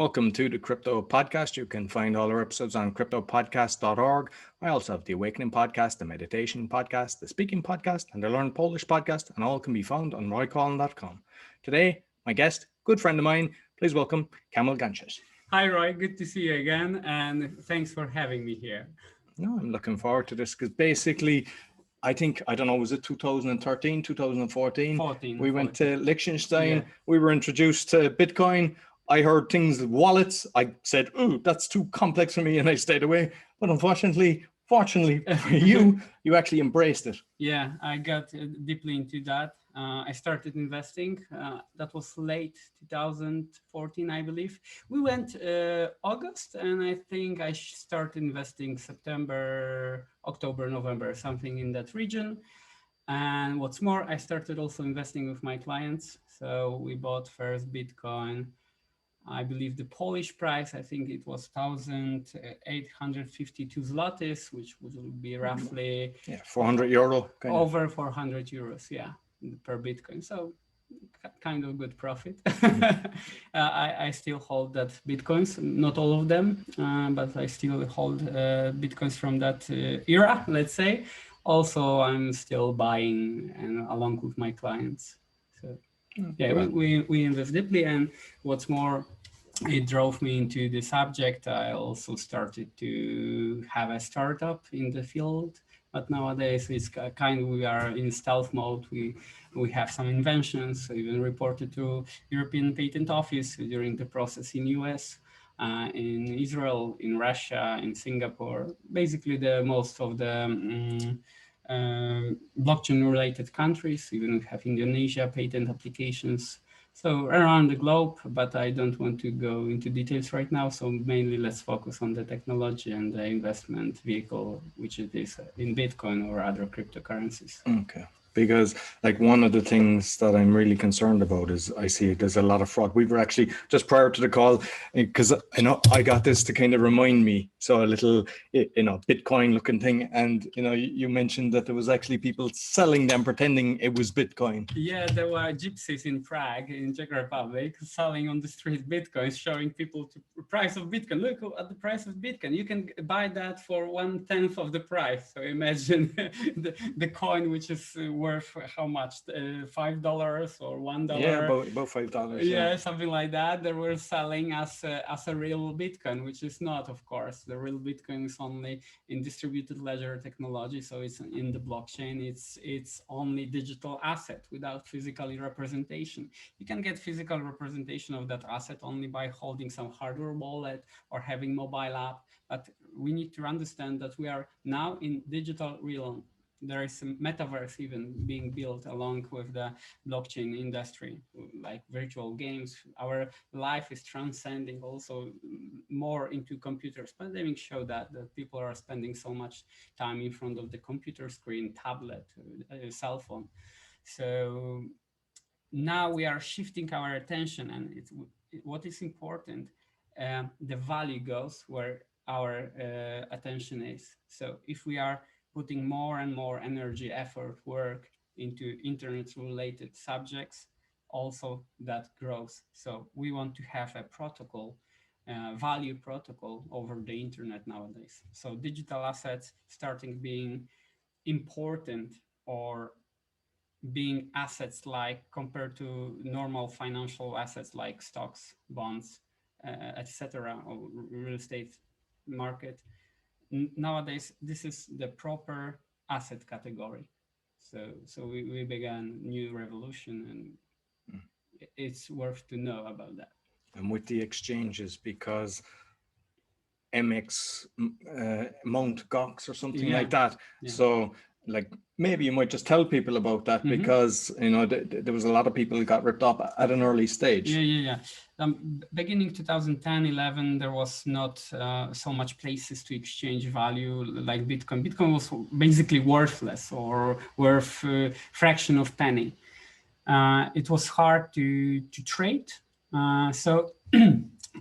Welcome to the Crypto Podcast. You can find all our episodes on cryptopodcast.org. I also have the Awakening Podcast, the Meditation Podcast, the Speaking Podcast, and the Learn Polish Podcast, and all can be found on roycollin.com. Today, my guest, good friend of mine, please welcome Kamil Gancarz. Hi, Roy. Good to see you again, and thanks for having me here. No, I'm looking forward to this because basically, I don't know, was it 2013, 2014? 14. We went to Liechtenstein. Yeah. We were introduced to Bitcoin. I heard things, wallets. I said, "Oh, that's too complex for me," and I stayed away. But fortunately for you, you actually embraced it. Yeah, I got deeply into that. I started investing. That was late 2014, I believe. We went August, and I think I started investing September, October, November, something in that region. And what's more, I started also investing with my clients. So we bought first Bitcoin. I believe the Polish price, I think it was 1,852 zlotys, which would be roughly €400. Over 400 euros, yeah, per Bitcoin. So kind of good profit. I still hold that Bitcoins, not all of them, but I still hold Bitcoins from that era, let's say. Also, I'm still buying and along with my clients. So yeah, we invest deeply, and what's more, it drove me into the subject. I also started to have a startup in the field, but nowadays it's kind of, we are in stealth mode. We have some inventions, even reported to European Patent Office during the process in US, in Israel, in Russia, in Singapore, basically the most of the blockchain-related countries. Even we have Indonesia patent applications. So around the globe, but I don't want to go into details right now. So mainly let's focus on the technology and the investment vehicle, which it is in Bitcoin or other cryptocurrencies. Okay. Because like one of the things that I'm really concerned about is I see there's a lot of fraud. We were actually just prior to the call, because I know I got this to kind of remind me. So a little, Bitcoin looking thing. And, you mentioned that there was actually people selling them, pretending it was Bitcoin. Yeah, there were gypsies in Prague, in Czech Republic, selling on the street Bitcoins, showing people the price of Bitcoin. Look at the price of Bitcoin. You can buy that for 1/10 of the price. So imagine the coin, which is worth how much? $5 or $1? Yeah, about $5. Yeah, something like that. They were selling as a real Bitcoin, which is not, of course. The real Bitcoin is only in distributed ledger technology, so it's in the blockchain. It's only digital asset without physical representation. You can get physical representation of that asset only by holding some hardware wallet or having mobile app. But we need to understand that we are now in digital realm. There is a metaverse even being built along with the blockchain industry, like virtual games. Our life is transcending also more into computers. Pandemic showed that people are spending so much time in front of the computer screen, tablet, cell phone. So now we are shifting our attention, and what is important, the value goes where our attention is. So if we are putting more and more energy, effort, work into internet-related subjects, also that grows. So we want to have a protocol, value protocol over the internet nowadays. So digital assets starting being important or being assets like compared to normal financial assets like stocks, bonds, etc., or real estate market. Nowadays, this is the proper asset category. So we began new revolution, and it's worth to know about that. And with the exchanges, because MX, Mount Gox or something like that. Yeah. So like maybe you might just tell people about that, because there was a lot of people who got ripped off at an early stage. Yeah. Beginning 2010, 11, there was not so much places to exchange value like Bitcoin. Bitcoin was basically worthless or worth a fraction of penny. It was hard to trade. So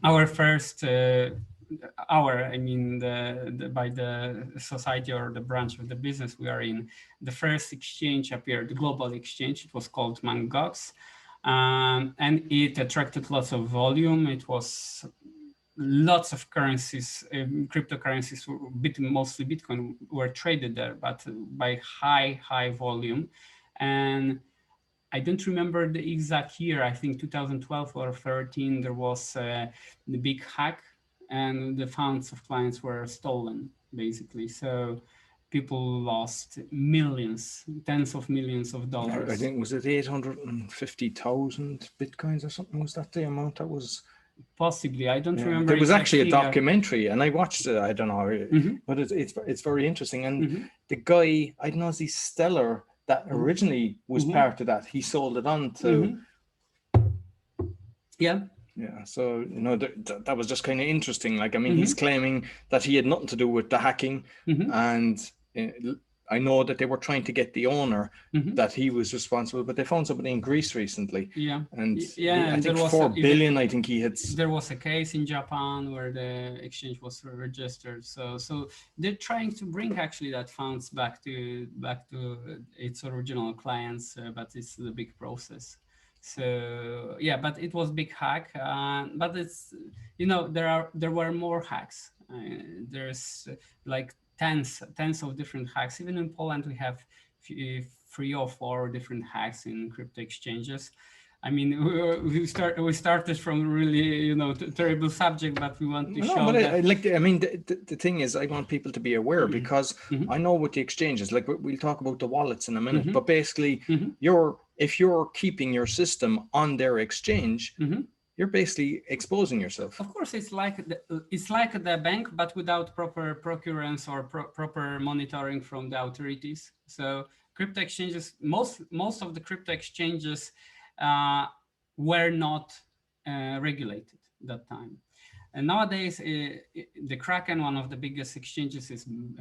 our first by the society or the branch of the business we are in, the first exchange appeared, the global exchange. It was called Mt. Gox, and it attracted lots of volume. It was lots of currencies, cryptocurrencies, mostly Bitcoin, were traded there, but by high volume. And I don't remember the exact year. I think 2012 or 13, there was the big hack and the funds of clients were stolen, basically. So people lost millions, tens of millions of dollars. I think, was it 850,000 Bitcoins or something? Was that the amount that was? Possibly, I don't remember. There was actually a figure. documentary, and I watched it. I don't know, but it's very interesting. And the guy, I don't know, is he Stellar, that originally was part of that. He sold it on to. Yeah. Yeah, so that was just kind of interesting. Like, I mean, he's claiming that he had nothing to do with the hacking, and I know that they were trying to get the owner, that he was responsible, but they found somebody in Greece recently. Yeah. And yeah, I think 4 billion, I think he had. There was a case in Japan where the exchange was registered. So they're trying to bring actually that funds back to its original clients, but it's the big process. So yeah, but it was big hack. But it's, there were more hacks. There's like tens of different hacks. Even in Poland, we have 3 or 4 different hacks in crypto exchanges. I mean, we started from really, terrible subject, but we want to show that. The thing is, I want people to be aware, because I know with the exchanges, like we'll talk about the wallets in a minute, but basically if you're keeping your system on their exchange, you're basically exposing yourself. Of course, it's like the bank, but without proper procurance or proper monitoring from the authorities. So crypto exchanges, most of the crypto exchanges were not regulated that time. And nowadays, the Kraken, one of the biggest exchanges,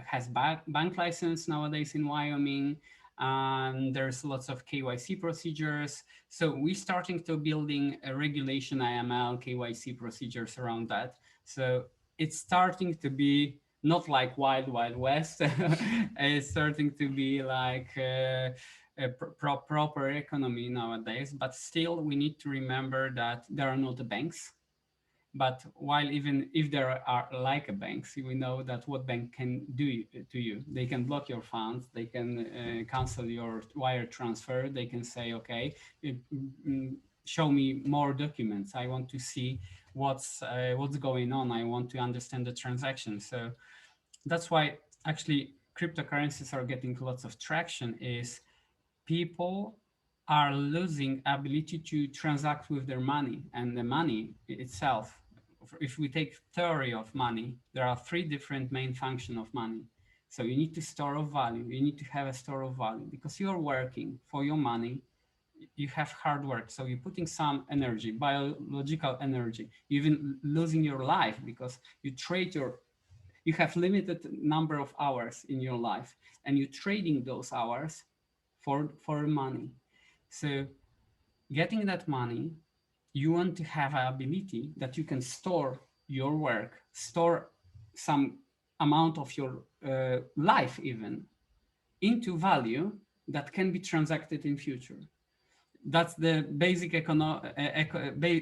has bank license nowadays in Wyoming. And there's lots of KYC procedures. So we're starting to building a regulation IML KYC procedures around that. So it's starting to be not like Wild West. It's starting to be like a proper economy nowadays. But still, we need to remember that there are not the banks. But while even if there are like a banks, we know that what bank can do to you. They can block your funds. They can cancel your wire transfer. They can say, okay, show me more documents. I want to see what's going on. I want to understand the transaction. So that's why actually cryptocurrencies are getting lots of traction. Is people are losing ability to transact with their money, and the money itself. If we take theory of money, there are 3 different main functions of money. So you need to store of value. You need to have a store of value because you're working for your money. You have hard work. So you're putting some energy, biological energy, you're even losing your life because you have limited number of hours in your life and you're trading those hours for money. So getting that money, you want to have an ability that you can store your work, store some amount of your life even into value that can be transacted in future. That's the basic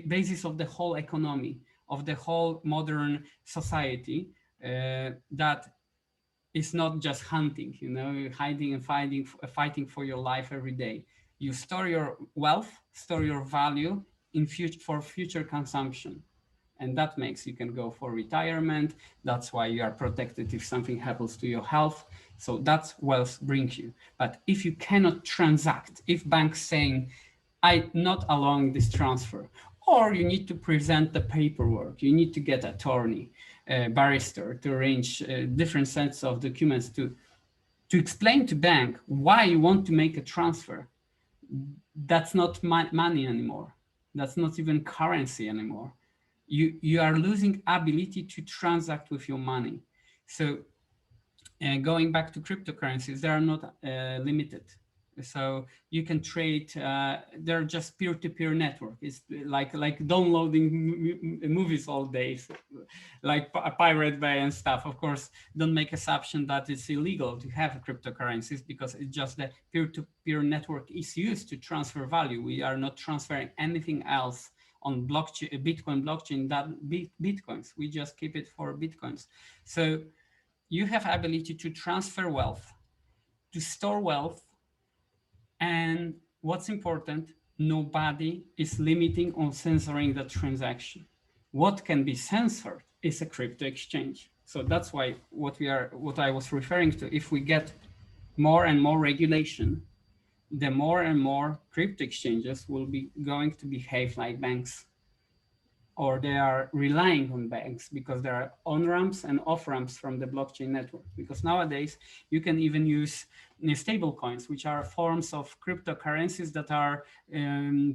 basis of the whole economy, of the whole modern society, that is not just hunting, hiding and fighting for your life every day. You store your wealth, store your value for future consumption. And that makes you can go for retirement. That's why you are protected if something happens to your health. So that's wealth brings you. But if you cannot transact, if banks saying, I not allowing this transfer, or you need to present the paperwork, you need to get attorney, barrister to arrange different sets of documents to explain to bank why you want to make a transfer. That's not money anymore. That's not even currency anymore. You are losing ability to transact with your money. So going back to cryptocurrencies, they are not limited. So you can trade, they're just peer-to-peer network. It's like downloading movies all day, like Pirate Bay and stuff. Of course, don't make assumption that it's illegal to have cryptocurrencies because it's just the peer-to-peer network is used to transfer value. We are not transferring anything else on blockchain, Bitcoin blockchain, that Bitcoins. We just keep it for Bitcoins. So you have ability to transfer wealth, to store wealth, and what's important, nobody is limiting or censoring the transaction. What can be censored is a crypto exchange. So that's why what I was referring to, if we get more and more regulation, the more and more crypto exchanges will be going to behave like banks, or they are relying on banks because there are on-ramps and off-ramps from the blockchain network. Because nowadays you can even use stable coins, which are forms of cryptocurrencies that are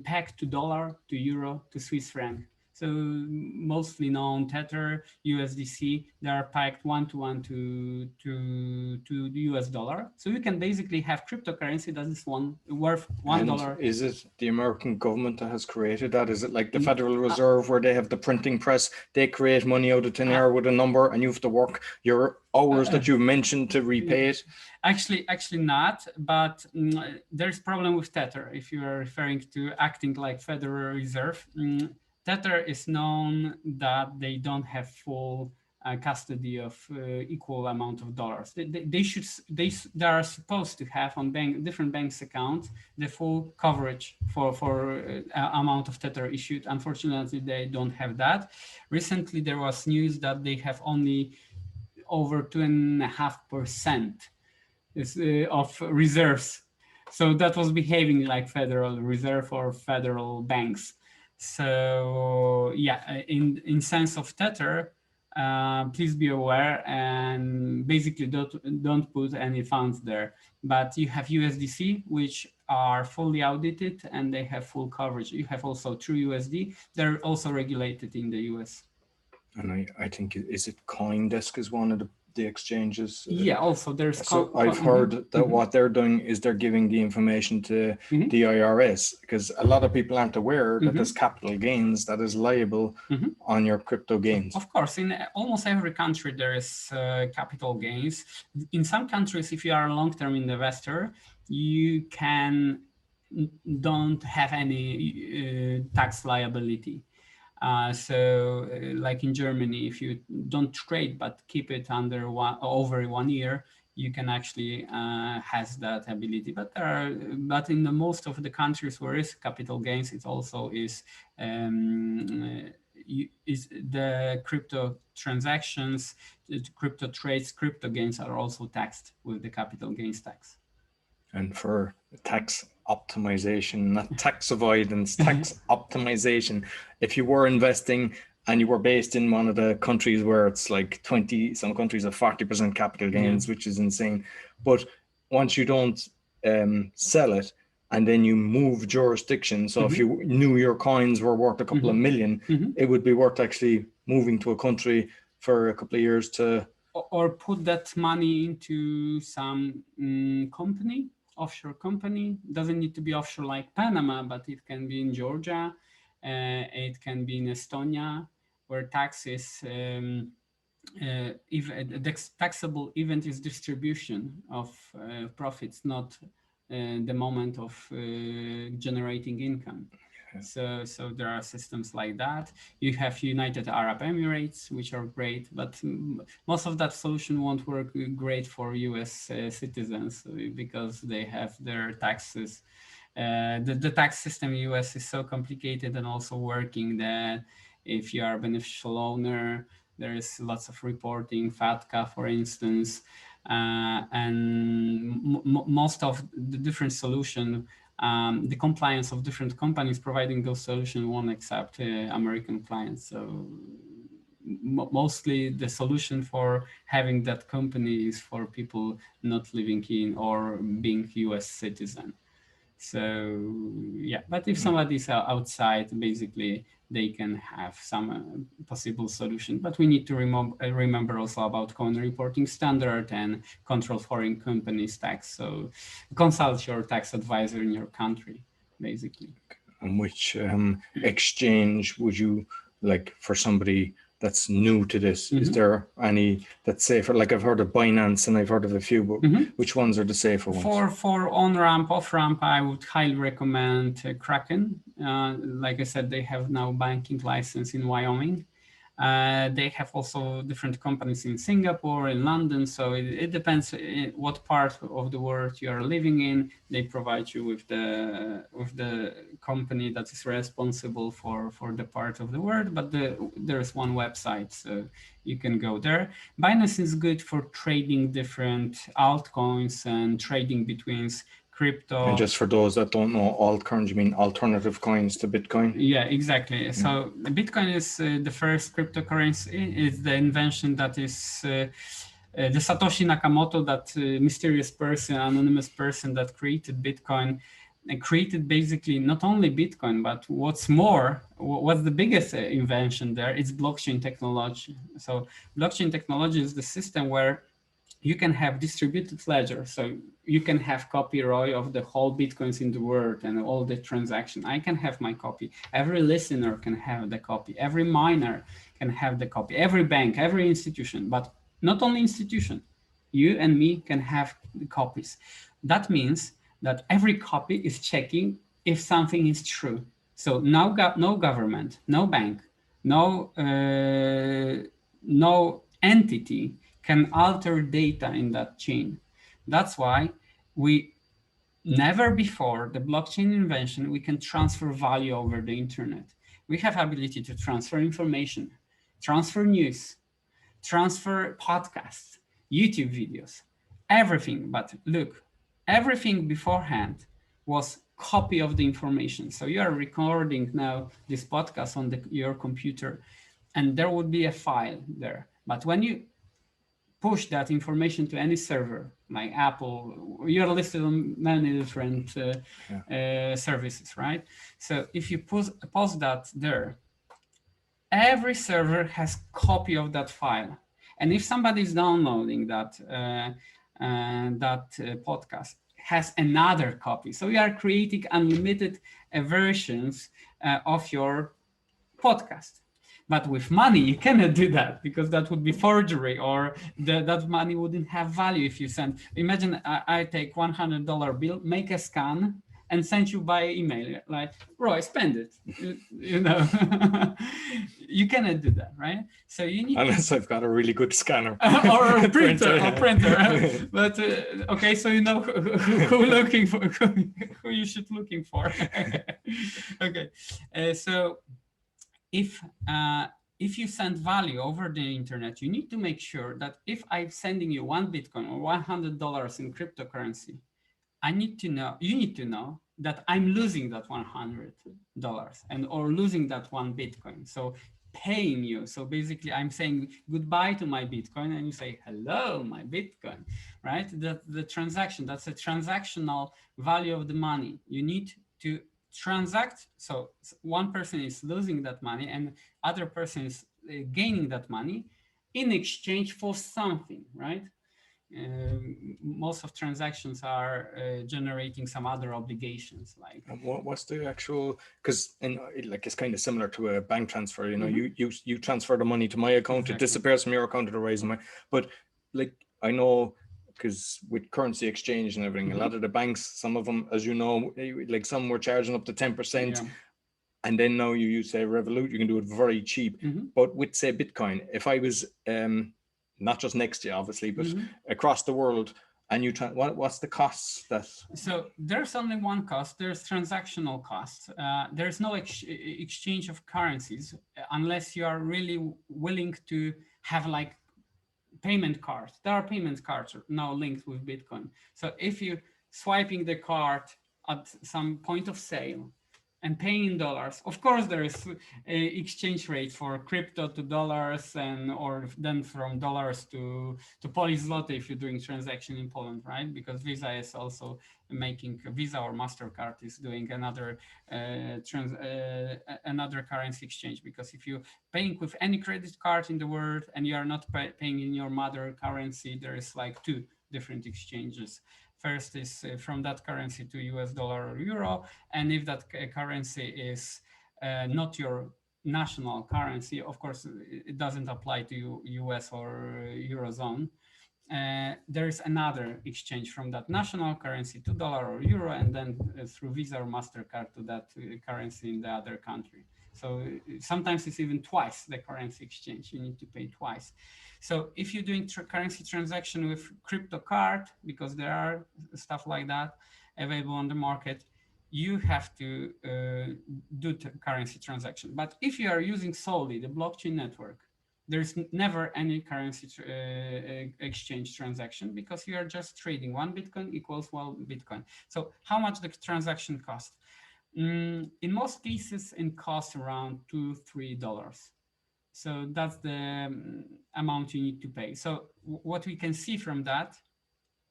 pegged to dollar, to euro, to Swiss franc. So mostly known Tether, USDC, they are pegged one-to-one to the US dollar. So you can basically have cryptocurrency that is worth $1. Is it the American government that has created that? Is it like the Federal Reserve where they have the printing press, they create money out of thin air with a number and you have to work your hours that you've mentioned to repay it? Actually not, but there's problem with Tether. If you are referring to acting like Federal Reserve, Tether is known that they don't have full custody of equal amount of dollars. They are supposed to have on different banks accounts the full coverage for amount of Tether issued. Unfortunately, they don't have that. Recently, there was news that they have only over 2.5% of reserves. So that was behaving like Federal Reserve or federal banks. So yeah, in sense of Tether, please be aware and basically don't put any funds there. But you have USDC, which are fully audited and they have full coverage. You have also TrueUSD. They're also regulated in the US. And I think, is it CoinDesk is one of the exchanges? Yeah, also there's... So I've heard that what they're doing is they're giving the information to the IRS, because a lot of people aren't aware that there's capital gains that is liable on your crypto gains. Of course, in almost every country there is capital gains. In some countries, if you are a long-term investor, you don't have any tax liability. So like in Germany, if you don't trade but keep it under over 1 year, you can actually has that ability. But in the most of the countries where is capital gains, it also is the crypto transactions, crypto trades, crypto gains are also taxed with the capital gains tax. And for tax optimization, not tax avoidance, tax optimization, if you were investing and you were based in one of the countries where it's like 20, some countries have 40% capital gains, which is insane. But once you don't sell it and then you move jurisdiction, so if you knew your coins were worth a couple of million, it would be worth actually moving to a country for a couple of years to... Or put that money into some company, offshore company. Doesn't need to be offshore like Panama, but it can be in Georgia. It can be in Estonia, where tax is the taxable event is distribution of profits, not the moment of generating income. So there are systems like that. You have United Arab Emirates, which are great, but most of that solution won't work great for US citizens because they have their taxes. The tax system in US is so complicated and also working that if you are a beneficial owner, there is lots of reporting, FATCA, for instance, and most of the different solution, the compliance of different companies providing those solutions won't accept American clients. So mostly the solution for having that company is for people not living in or being US citizen. So yeah, but if somebody's outside, basically they can have some possible solution. But we need to remember also about coin reporting standard and control foreign companies tax. So consult your tax advisor in your country, basically. And which exchange would you like for somebody that's new to this? Is there any that's safer? Like I've heard of Binance and I've heard of a few, but which ones are the safer ones? For on-ramp, off-ramp, I would highly recommend Kraken. Like I said, they have now banking license in Wyoming. They have also different companies in Singapore, in London. So it depends what part of the world you are living in. They provide you with the company that is responsible for the part of the world. But there is one website, so you can go there. Binance is good for trading different altcoins and trading between crypto. And just for those that don't know, altcoins, you mean alternative coins to Bitcoin? Yeah, exactly. So Bitcoin is the first cryptocurrency. It's the invention that is the Satoshi Nakamoto, that mysterious person, anonymous person that created Bitcoin, and created basically not only Bitcoin, but what's the biggest invention there? It's blockchain technology. So blockchain technology is the system where you can have distributed ledger. So you can have copyright of the whole Bitcoins in the world and all the transaction. I can have my copy. Every listener can have the copy. Every miner can have the copy. Every bank, every institution, but not only institution. You and me can have the copies. That means that every copy is checking if something is true. So no government, no bank, no entity can alter data in that chain. That's why we never before the blockchain invention, we can transfer value over the internet. We have ability to transfer information, transfer news, transfer podcasts, YouTube videos, everything. But look, everything beforehand was copy of the information. So you are recording now this podcast on your computer, and there would be a file there. But when you push that information to any server like Apple, you're listed on many different services, right? So if you post that there, every server has copy of that file. And if somebody is downloading that podcast, has another copy. So you are creating unlimited versions of your podcast. But with money, you cannot do that because that would be forgery, or that money wouldn't have value if you send. Imagine I take $100 bill, make a scan, and send you by email. Like, Roy, spend it. You know, you cannot do that, right? So you need unless I've got a really good scanner or a printer. But okay, so you know who looking for, who you should looking for. Okay, so if you send value over the internet, you need to make sure that if I'm sending you one Bitcoin or $100 in cryptocurrency, you need to know that I'm losing that $100 or losing that one Bitcoin. So paying you. So basically I'm saying goodbye to my Bitcoin and you say, hello, my Bitcoin, right? The transaction, that's a transactional value of the money. You need to transact. So one person is losing that money and other person is gaining that money in exchange for something, right? Most of transactions are generating some other obligations. Like what's the actual? Because like it's kind of similar to a bank transfer. You know, you transfer the money to my account, exactly. It disappears from your account, it arises my. But like I know, because with currency exchange and everything, a lot of the banks, some of them, as you know, like some were charging up to 10%. And then now you use say Revolut, you can do it very cheap. But with say Bitcoin, if I was not just next year, obviously, but across the world, and you what's the costs that? So there's only one cost. There's transactional costs. There's no exchange of currencies unless you are really willing to have like payment cards. There are payment cards now linked with Bitcoin. So if you swiping the card at some point of sale and paying in dollars, of course there is a exchange rate for crypto to dollars, and or then from dollars to Polish zloty if you're doing transaction in Poland, right? Because Visa is also making Visa or MasterCard is doing another another currency exchange. Because if you're paying with any credit card in the world and you are not paying in your mother currency, there is like two different exchanges. First is from that currency to US dollar or euro. And if that currency is not your national currency, of course, it doesn't apply to US or Eurozone. There is another exchange from that national currency to dollar or euro, and then through Visa or MasterCard to that currency in the other country. So sometimes it's even twice the currency exchange. You need to pay twice. So if you're doing currency transaction with crypto card, because there are stuff like that available on the market, you have to do currency transaction. But if you are using solely the blockchain network, there's never any currency exchange transaction, because you are just trading. 1 Bitcoin equals 1 Bitcoin. So how much the transaction cost? In most cases, it costs around $2-3. So that's the amount you need to pay. So what we can see from that,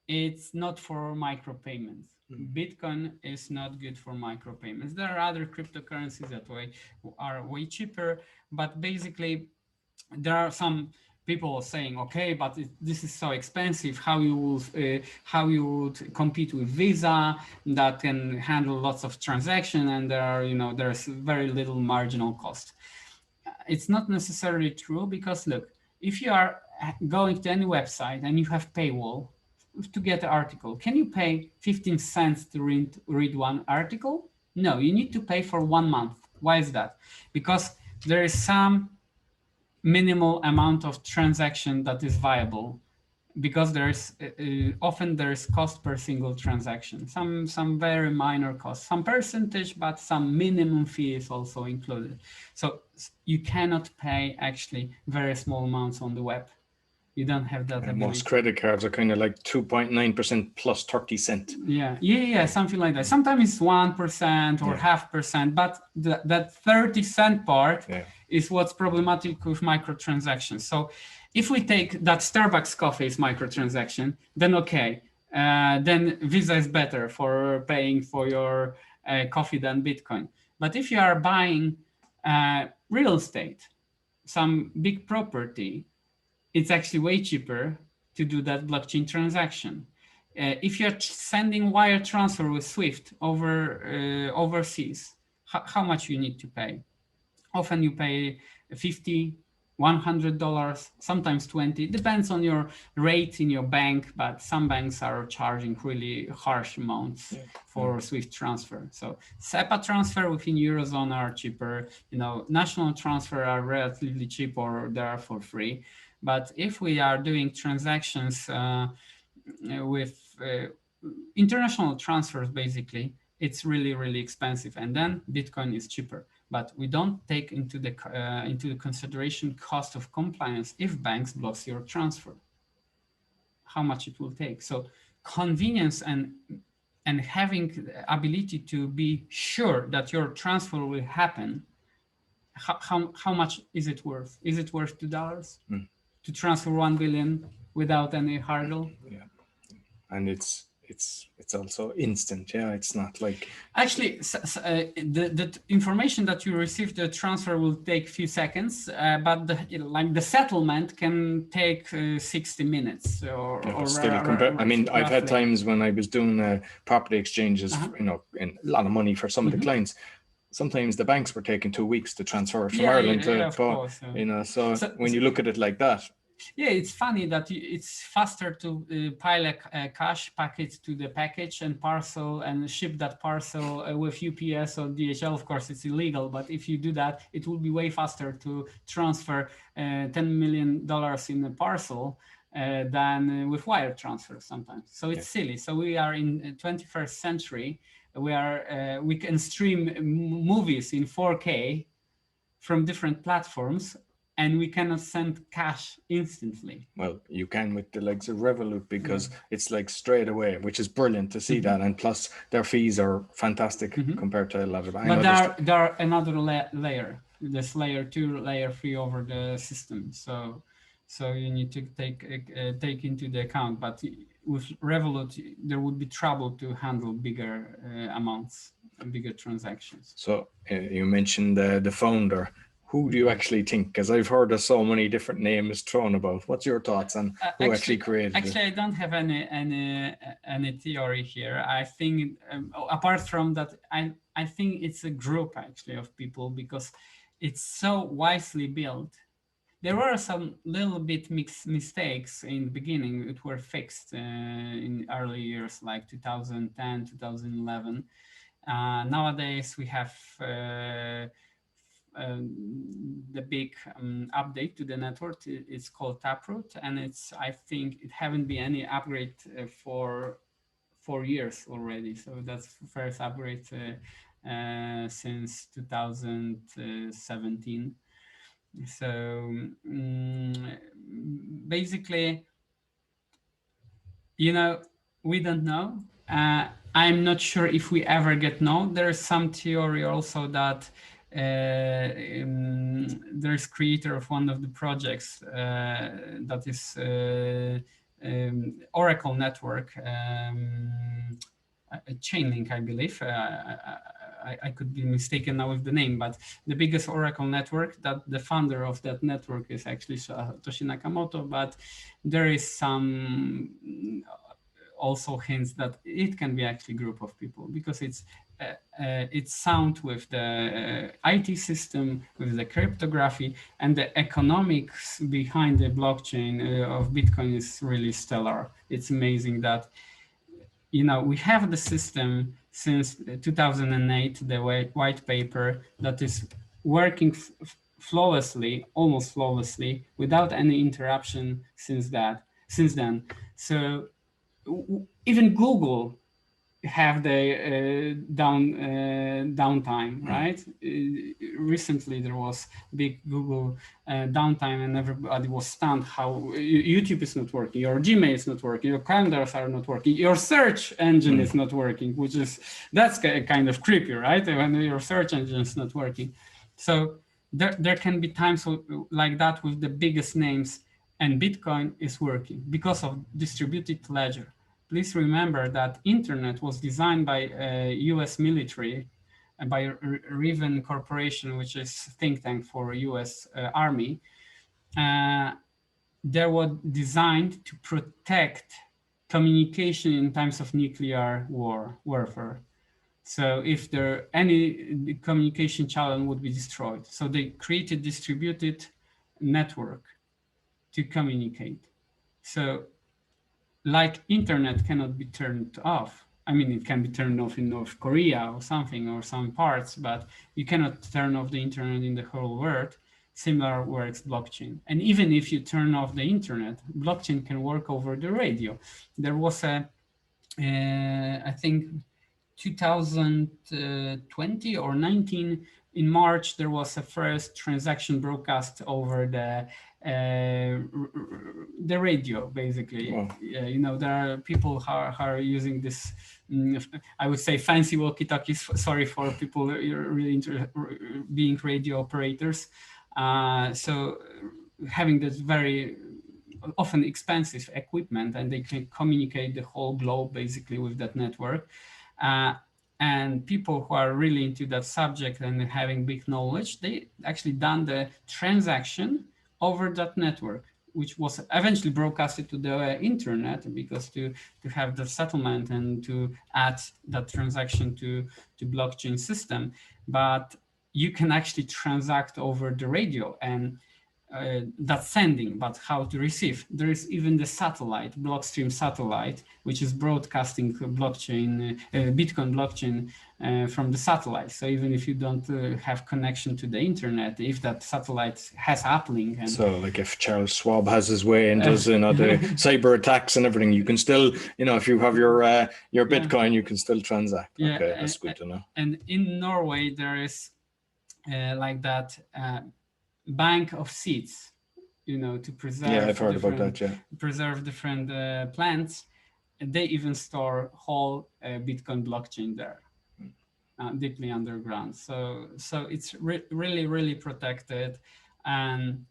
it's not for micropayments. Bitcoin is not good for micropayments. There are other cryptocurrencies that are way cheaper, but basically there are some people saying, okay, but this is so expensive. How you would compete with Visa that can handle lots of transaction, and there's very little marginal cost. It's not necessarily true, because look, if you are going to any website and you have paywall to get an article, can you pay 15 cents to read one article? No, you need to pay for 1 month. Why is that? Because there is some minimal amount of transaction that is viable, because there's often there's cost per single transaction, some very minor cost, some percentage, but some minimum fee is also included. So you cannot pay actually very small amounts on the web. You don't have that ability. Most credit cards are kind of like 2.9% plus 30 cent. Yeah, something like that. Sometimes it's 1% or 0.5%, but that 30-cent part is what's problematic with microtransactions. So if we take that Starbucks coffee is microtransaction, then okay, then Visa is better for paying for your coffee than Bitcoin. But if you are buying real estate, some big property, it's actually way cheaper to do that blockchain transaction. If you're sending wire transfer with SWIFT overseas, how much you need to pay? Often you pay $50, $100, sometimes $20. Depends on your rate in your bank, but some banks are charging really harsh amounts for SWIFT transfer. So SEPA transfer within Eurozone are cheaper. National transfer are relatively cheap, or they are for free. But if we are doing transactions with international transfers, basically, it's really, really expensive. And then Bitcoin is cheaper. But we don't take into the consideration cost of compliance if banks blocks your transfer, how much it will take. So convenience and having the ability to be sure that your transfer will happen, how much is it worth? Is it worth $2 to transfer 1 billion without any hurdle? Yeah, and it's also instant. It's not like actually the information that you receive, the transfer will take a few seconds, but the settlement can take 60 minutes or still I mean, I've had times when I was doing property exchanges, and a lot of money for some of the clients. Sometimes the banks were taking 2 weeks to transfer from Ireland so when you look at it like that. Yeah, it's funny that it's faster to pile a cash packet to the package and parcel and ship that parcel with UPS or DHL. Of course, it's illegal, but if you do that, it will be way faster to transfer $10 million in a parcel than with wire transfer sometimes. So it's silly. So we are in 21st century. We can stream movies in 4K from different platforms, and we cannot send cash instantly. Well, you can with the likes of Revolut, because it's like straight away, which is brilliant to see that. And plus their fees are fantastic compared to a lot of. But there are another layer, this layer 2, layer 3 over the system. So you need to take into the account. But with Revolut, there would be trouble to handle bigger amounts, bigger transactions. So you mentioned the founder. Who do you actually think? Because I've heard of so many different names thrown about. What's your thoughts on who actually created it? Actually, I don't have any theory here. I think apart from that, I think it's a group actually of people, because it's so wisely built. There were some little bit mistakes in the beginning. It were fixed in early years like 2010, 2011. Nowadays we have the big update to the network. It's called Taproot, and I think it haven't been any upgrade for 4 years already. So that's the first upgrade since 2017. So basically, we don't know. I'm not sure if we ever get known. There's some theory also that there's creator of one of the projects that is Oracle network, Chainlink, I believe. I could be mistaken now with the name, but the biggest Oracle network, that the founder of that network is actually Satoshi Nakamoto, but there is some also hints that it can be actually a group of people, because it's sound with the IT system, with the cryptography, and the economics behind the blockchain of Bitcoin is really stellar. It's amazing that we have the system since 2008, the white paper that is working flawlessly, almost flawlessly, without any interruption since then. So even Google have the downtime, right? Recently there was big Google downtime, and everybody was stunned how YouTube is not working, your Gmail is not working, your calendars are not working, your search engine is not working, that's kind of creepy, right? When your search engine is not working. So there can be times like that with the biggest names, and Bitcoin is working because of distributed ledger. Please remember that internet was designed by US military and by Riven Corporation, which is think tank for US Army. They were designed to protect communication in times of nuclear warfare. So if there any communication channel would be destroyed. So they created distributed network to communicate. So like internet cannot be turned off. I mean, it can be turned off in North Korea or something, or some parts, but you cannot turn off the internet in the whole world. Similar works blockchain. And even if you turn off the internet, blockchain can work over the radio. There was I think 2020 or 19, in March, there was a first transaction broadcast over the radio, basically. Wow. There are people who are using this, I would say, fancy walkie-talkies. Sorry for people really being radio operators. So having this very often expensive equipment, and they can communicate the whole globe basically with that network. And people who are really into that subject and having big knowledge, they actually done the transaction over that network, which was eventually broadcasted to the internet, because to have the settlement and to add that transaction to blockchain system. But you can actually transact over the radio, and that's sending, but how to receive. There is even the satellite, Blockstream satellite, which is broadcasting blockchain, Bitcoin blockchain from the satellite. So even if you don't have connection to the internet, if that satellite has uplink. And so like if Charles Schwab has his way and does the cyber attacks and everything, you can still, if you have your Bitcoin, you can still transact. Yeah, okay, that's good to know. And in Norway, there is like that bank of seeds, to preserve. Yeah, I've heard about that. Yeah, preserve different plants. They even store whole Bitcoin blockchain there, deeply underground. So it's really, really protected, and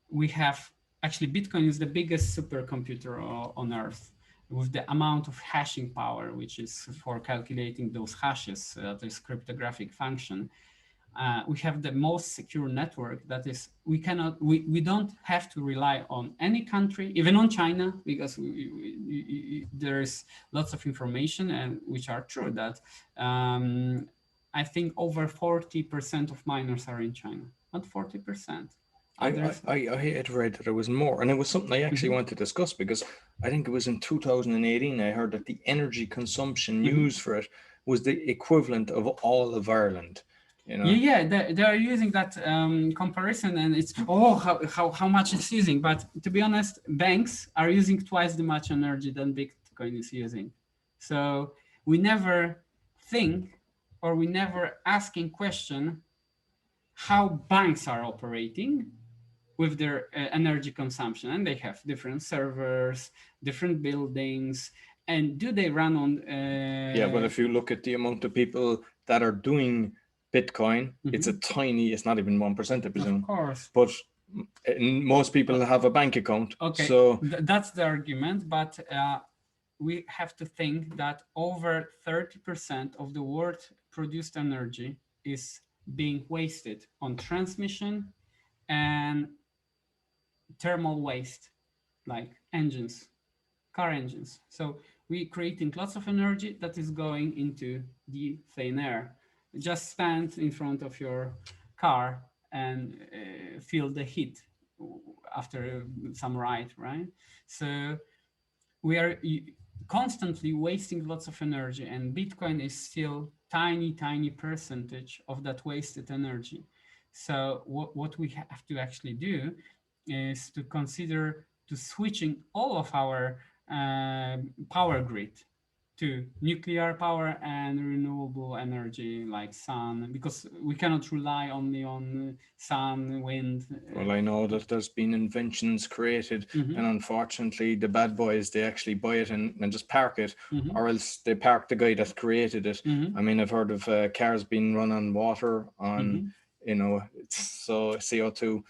we have actually Bitcoin is the biggest supercomputer on Earth, with the amount of hashing power, which is for calculating those hashes, that is cryptographic function. We have the most secure network. That is, we don't have to rely on any country, even on China, because there is lots of information and which are true that I think over 40% of miners are in China, not 40%. I had read that it was more, and it was something I actually want to discuss because I think it was in 2018 I heard that the energy consumption used for it was the equivalent of all of Ireland. You know? Yeah, they are using that comparison, and it's how much it's using. But to be honest, banks are using twice the much energy than Bitcoin is using. So we never think, or we never asking question how banks are operating with their energy consumption, and they have different servers, different buildings, and do they run on? Yeah, but if you look at the amount of people that are doing Bitcoin, it's a tiny. It's not even 1%, I presume. Of course. But most people have a bank account. Okay, so that's the argument, but we have to think that over 30% of the world produced energy is being wasted on transmission and thermal waste, like engines, car engines. So we creating lots of energy that is going into the thin air. Just stand in front of your car and feel the heat after some ride, right? So we are constantly wasting lots of energy, and Bitcoin is still tiny percentage of that wasted energy. So what we have to actually do is to consider to switching all of our power grid to nuclear power and renewable energy like sun, because we cannot rely only on sun, wind. Well, I know that there's been inventions created, and unfortunately, the bad boys, they actually buy it and just park it, or else they park the guy that created it. I mean, I've heard of cars being run on water, on so CO2,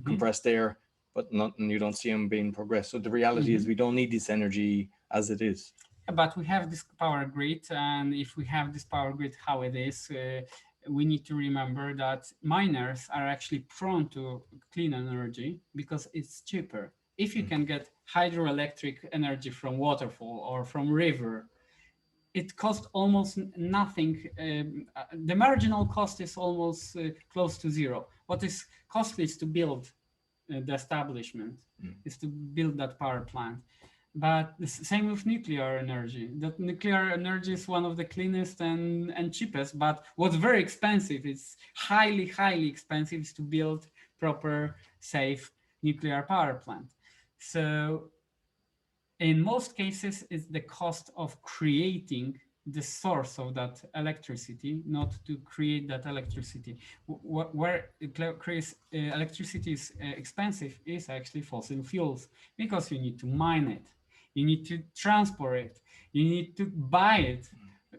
compressed air, but nothing. You don't see them being progressed. So the reality is, we don't need this energy as it is. But we have this power grid, and if we have this power grid how it is, we need to remember that miners are actually prone to clean energy because it's cheaper. If you can get hydroelectric energy from waterfall or from river, it costs almost nothing. The marginal cost is almost close to zero. What is costly is to build the establishment, is to build that power plant. But the same with nuclear energy. That nuclear energy is one of the cleanest and cheapest, but what's very expensive, it's highly expensive, is to build proper, safe nuclear power plant. So in most cases, it's the cost of creating the source of that electricity, not to create that electricity. Where electricity is expensive is actually fossil fuels, because you need to mine it, you need to transport it, you need to buy it.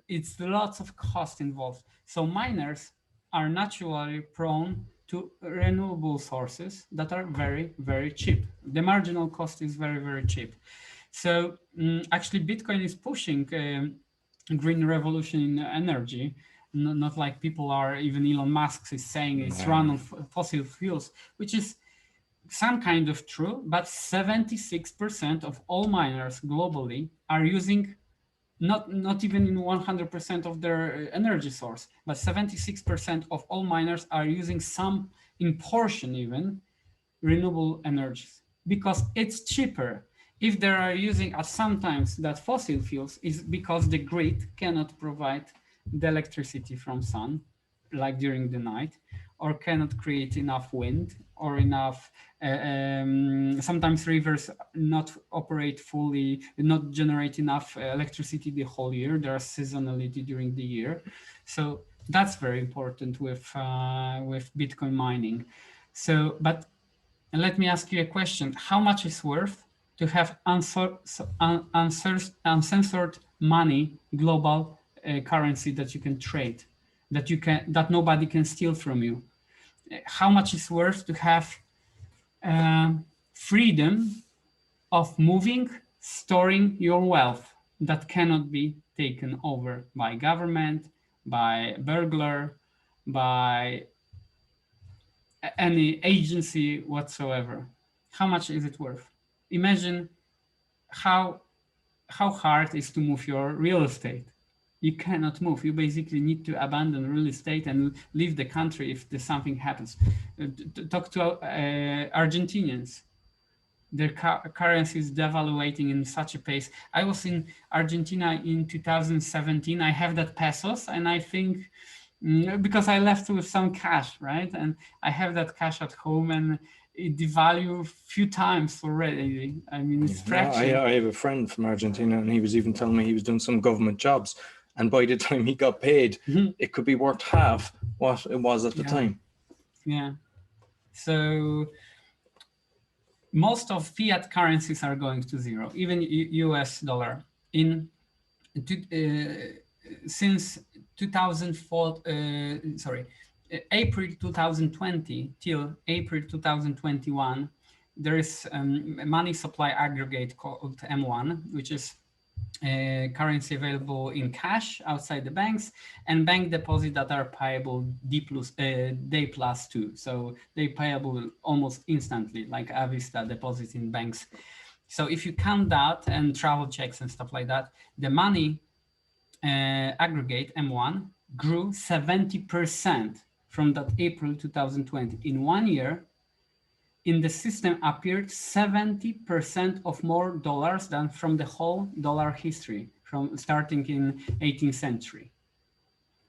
It's lots of cost involved. So miners are naturally prone to renewable sources that are very cheap. The marginal cost is very cheap. So actually Bitcoin is pushing green revolution in energy, not like people are, even Elon Musk is saying it's run on fossil fuels, which is some kind of true, but 76% of all miners globally are using not even in 100% of their energy source, but 76% of all miners are using some, in portion even, renewable energies, because it's cheaper. If they are using sometimes that fossil fuels, is because the grid cannot provide the electricity from sun, like during the night, or cannot create enough wind or enough. Sometimes rivers not operate fully, not generate enough electricity the whole year. There are seasonality during the year, so that's very important with Bitcoin mining. So, but let me ask you a question: how much is worth to have uncensored money, global currency that you can trade, that nobody can steal from you? How much is worth to have freedom of moving, storing your wealth that cannot be taken over by government, by burglar, by any agency whatsoever? How much is it worth? Imagine how hard it is to move your real estate. You cannot move. You basically need to abandon real estate and leave the country if there's something happens. Talk to Argentinians. Their currency is devaluating in such a pace. I was in Argentina in 2017. I have that pesos, and I think because I left with some cash, right? And I have that cash at home, and it devalued a few times already. I mean, it's No, I have a friend from Argentina, and he was even telling me he was doing some government jobs, and by the time he got paid, it could be worth half what it was at the time. Yeah. So most of fiat currencies are going to zero, even US dollar. Since 2004, April 2020 till April 2021, there is a money supply aggregate called M1, which is currency available in cash outside the banks, and bank deposit that are payable day plus two. So they payable almost instantly, like Avista deposits in banks. So if you count that and travel checks and stuff like that, the money aggregate M1 grew 70% from that April 2020. In 1 year, in the system appeared 70% of more dollars than from the whole dollar history, from starting in 18th century.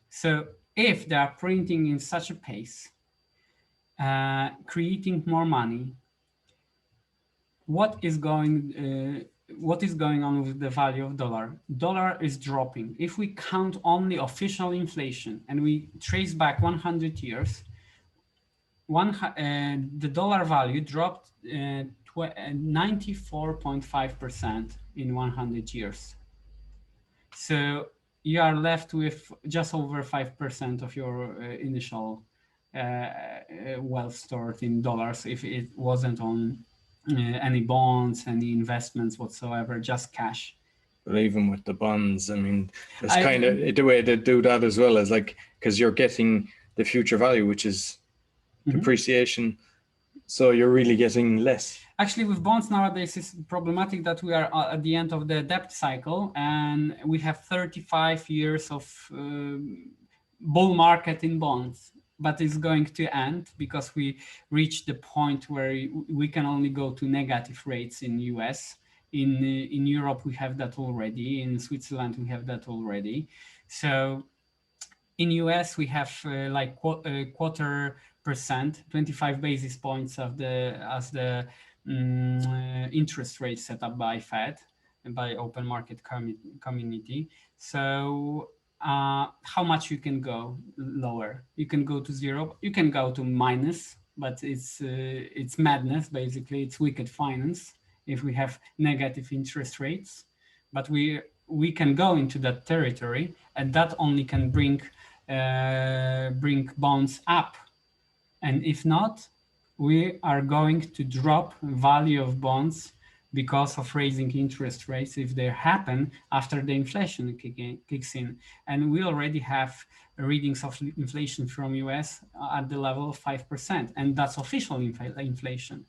So if they are printing in such a pace, creating more money, what is going on with the value of dollar? Dollar is dropping. If we count only official inflation and we trace back 100 years, the dollar value dropped 94.5% in 100 years. So you are left with just over 5% of your initial wealth stored in dollars if it wasn't on any bonds, any investments whatsoever, just cash. But even with the bonds, I mean, it's kind of the way they do that as well, is like, because you're getting the future value, which is depreciation. So you're really getting less. Actually, with bonds nowadays, it's problematic that we are at the end of the debt cycle, and we have 35 years of bull market in bonds. But it's going to end because we reached the point where we can only go to negative rates in US. In Europe, we have that already. In Switzerland, we have that already. So in US, we have like quarter percent, 25 basis points as the interest rate set up by Fed and by open market community. So how much you can go lower? You can go to zero. You can go to minus, but it's madness. Basically, it's wicked finance if we have negative interest rates. But we can go into that territory, and that only can bring bonds up. And if not, we are going to drop value of bonds because of raising interest rates if they happen after the inflation kicks in. And we already have readings of inflation from US at the level of 5%, and that's official inflation.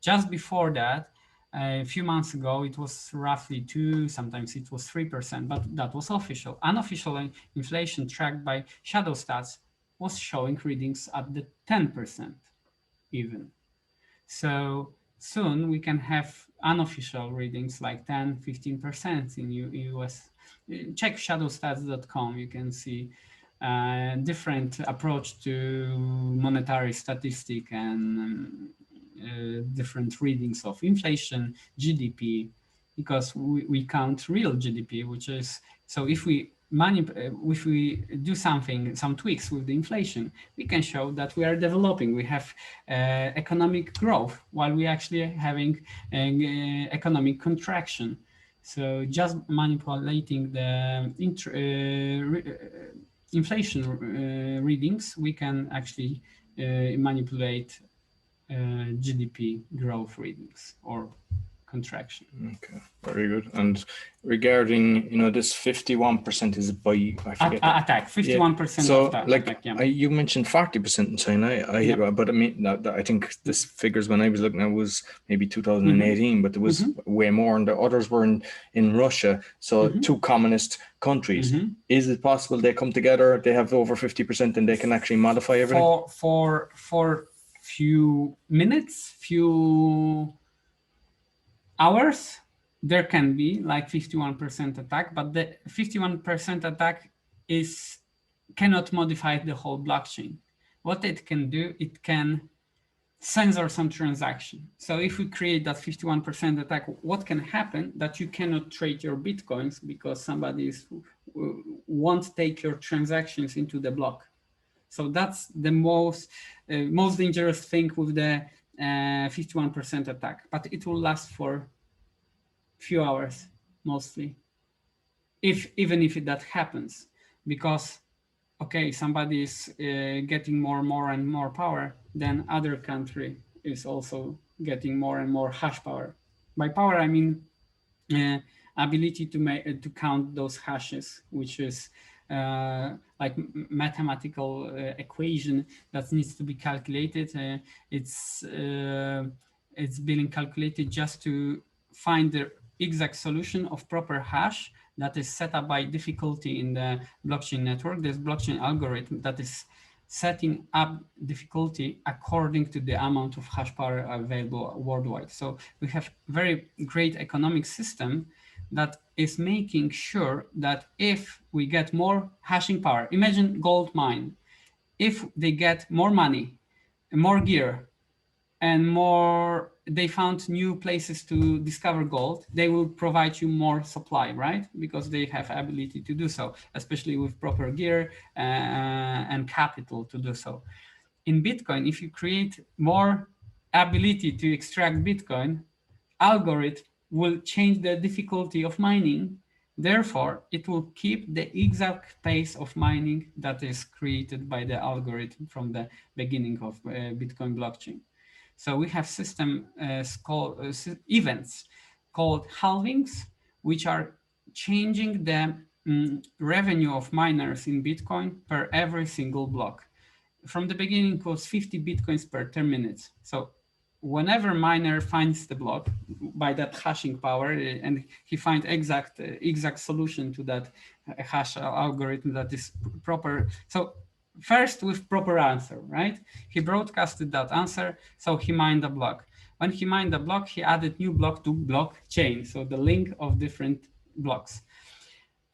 Just before that, a few months ago, it was roughly 2%, sometimes it was 3%, but that was official. Unofficial inflation tracked by shadow stats was showing readings at the 10% even. So soon we can have unofficial readings like 10, 15% in US. Check shadowstats.com. You can see different approach to monetary statistic and different readings of inflation, GDP, because we count real GDP, which is, so if we do some tweaks with the inflation, we can show that we are developing. We have economic growth while we actually having economic contraction. So just manipulating the inflation readings, we can actually manipulate GDP growth readings or contraction. Okay, very good. And regarding, this 51% is by, I forget. Attack, 51% So, attack, yeah. you mentioned 40% in China. But I mean, I think this figures when I was looking at was maybe 2018, but there was way more, and the others were in Russia. So two communist countries. Is it possible they come together, they have over 50%, and they can actually modify everything? For few minutes, few hours, there can be like 51% attack, but the 51% attack cannot modify the whole blockchain. What it can do, it can censor some transaction. So if we create that 51% attack, what can happen that you cannot trade your Bitcoins because somebody won't take your transactions into the block. So that's the most dangerous thing with the 51% attack, but it will last for few hours mostly, even if that happens, because okay, somebody is getting more and more power, then other country is also getting more and more hash power. By power, I mean ability to count those hashes, which is like mathematical equation that needs to be calculated. It's being calculated just to find the exact solution of proper hash that is set up by difficulty in the blockchain network. There's blockchain algorithm that is setting up difficulty according to the amount of hash power available worldwide. So we have very great economic system that is making sure that if we get more hashing power, imagine gold mine, if they get more money, more gear, and they found new places to discover gold, they will provide you more supply, right? Because they have ability to do so, especially with proper gear and capital to do so. In Bitcoin, if you create more ability to extract Bitcoin, algorithm will change the difficulty of mining. Therefore, it will keep the exact pace of mining that is created by the algorithm from the beginning of Bitcoin blockchain. So we have system called events called halvings, which are changing the revenue of miners in Bitcoin per every single block. From the beginning, it was 50 Bitcoins per 10 minutes. So whenever miner finds the block by that hashing power and he finds exact solution to that hash algorithm that is proper. So first with proper answer, right? He broadcasted that answer, so he mined the block. When he mined the block, he added new block to blockchain, so the link of different blocks.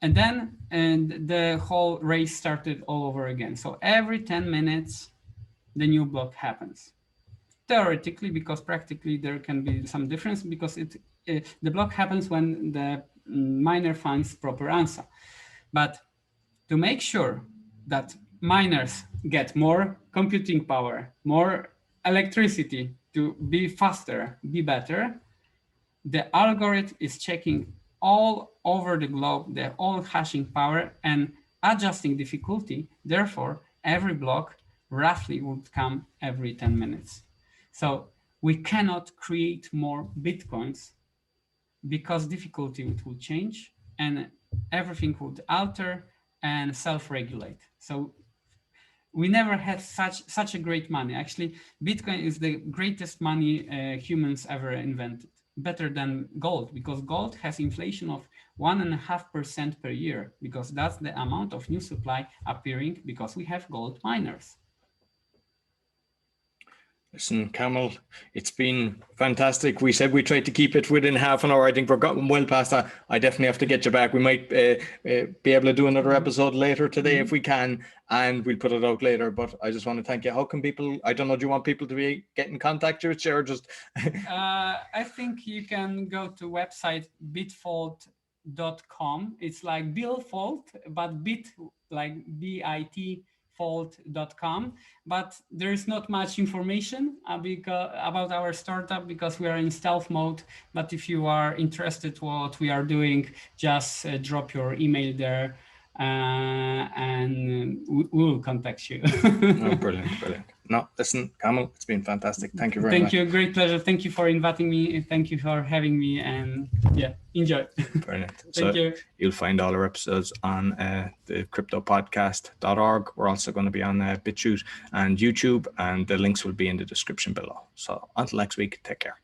And then the whole race started all over again. So every 10 minutes, the new block happens. Theoretically, because practically there can be some difference, because the block happens when the miner finds proper answer. But to make sure that miners get more computing power, more electricity to be faster, be better, the algorithm is checking all over the globe the all hashing power and adjusting difficulty. Therefore, every block roughly would come every 10 minutes. So we cannot create more Bitcoins because difficulty will change and everything would alter and self-regulate. So we never had such a great money. Actually, Bitcoin is the greatest money humans ever invented, better than gold, because gold has inflation of 1.5% per year, because that's the amount of new supply appearing because we have gold miners. Listen, Kamil, it's been fantastic. We said we tried to keep it within half an hour. I think we're gotten well past that. I definitely have to get you back. We might be able to do another episode later today if we can, and we'll put it out later. But I just want to thank you. How can people, I don't know, do you want people to be get in contact with you or just? I think you can go to website bitfold.com. It's like Bill Fold, but bit like BIT fold.com, but there is not much information about our startup because we are in stealth mode. But if you are interested what we are doing, just drop your email there and we will contact you. Oh, brilliant, brilliant. No, listen, Kamil, it's been fantastic. Thank you very much. Thank you, great pleasure. Thank you for inviting me. Thank you for having me, and yeah, enjoy. Brilliant. Thank you. You'll find all our episodes on the cryptopodcast.org. We're also going to be on BitChute and YouTube, and the links will be in the description below. So until next week, take care.